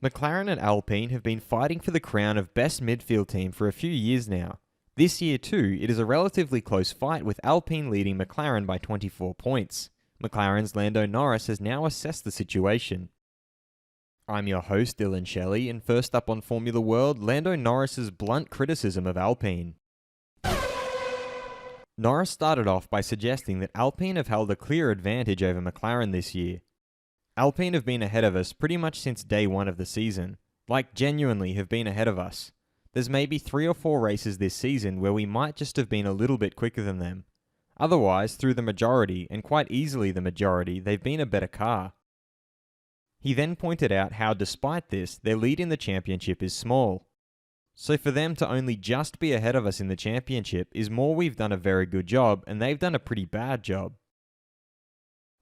McLaren and Alpine have been fighting for the crown of best midfield team for a few years now. This year too, it is a relatively close fight with Alpine leading McLaren by 24 points. McLaren's Lando Norris has now assessed the situation. I'm your host Dillon Shelley, and first up on Formula World, Lando Norris's blunt criticism of Alpine. Norris started off by suggesting that Alpine have held a clear advantage over McLaren this year. Alpine have been ahead of us pretty much since day one of the season. Like, genuinely have been ahead of us. There's maybe 3 or 4 races this season where we might just have been a little bit quicker than them. Otherwise, through the majority, and quite easily the majority, they've been a better car. He then pointed out how, despite this, their lead in the championship is small. So for them to only just be ahead of us in the championship is more we've done a very good job, and they've done a pretty bad job.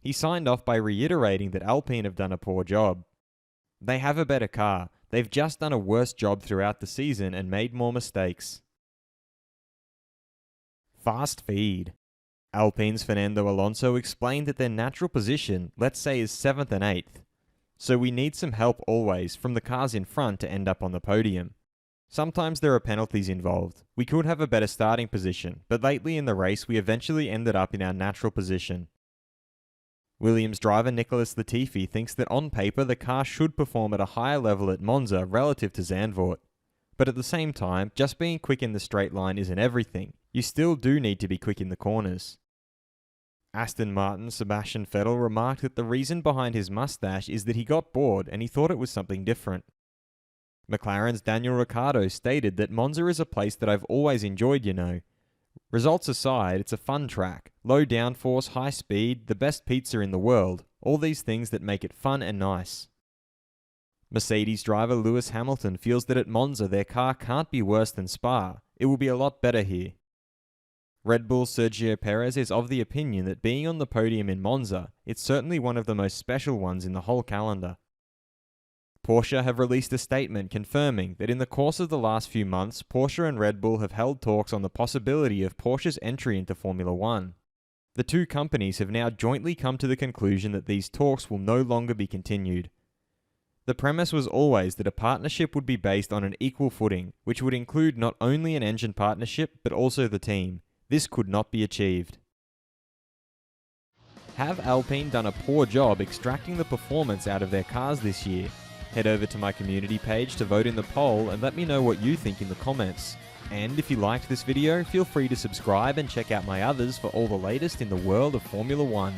He signed off by reiterating that Alpine have done a poor job. They have a better car, they've just done a worse job throughout the season and made more mistakes. Fast feed. Alpine's Fernando Alonso explained that their natural position, let's say, is 7th and 8th. So we need some help always from the cars in front to end up on the podium. Sometimes there are penalties involved. We could have a better starting position, but lately in the race we eventually ended up in our natural position. Williams driver Nicholas Latifi thinks that on paper the car should perform at a higher level at Monza relative to Zandvoort. But at the same time, just being quick in the straight line isn't everything. You still do need to be quick in the corners. Aston Martin's Sebastian Vettel remarked that the reason behind his mustache is that he got bored and he thought it was something different. McLaren's Daniel Ricciardo stated that Monza is a place that I've always enjoyed, you know. Results aside, it's a fun track, low downforce, high speed, the best pizza in the world, all these things that make it fun and nice. Mercedes driver Lewis Hamilton feels that at Monza their car can't be worse than Spa, it will be a lot better here. Red Bull's Sergio Perez is of the opinion that being on the podium in Monza, it's certainly one of the most special ones in the whole calendar. Porsche have released a statement confirming that in the course of the last few months, Porsche and Red Bull have held talks on the possibility of Porsche's entry into Formula 1. The two companies have now jointly come to the conclusion that these talks will no longer be continued. The premise was always that a partnership would be based on an equal footing, which would include not only an engine partnership, but also the team. This could not be achieved. Have Alpine done a poor job extracting the performance out of their cars this year? Head over to my community page to vote in the poll and let me know what you think in the comments. And if you liked this video, feel free to subscribe and check out my others for all the latest in the world of Formula 1.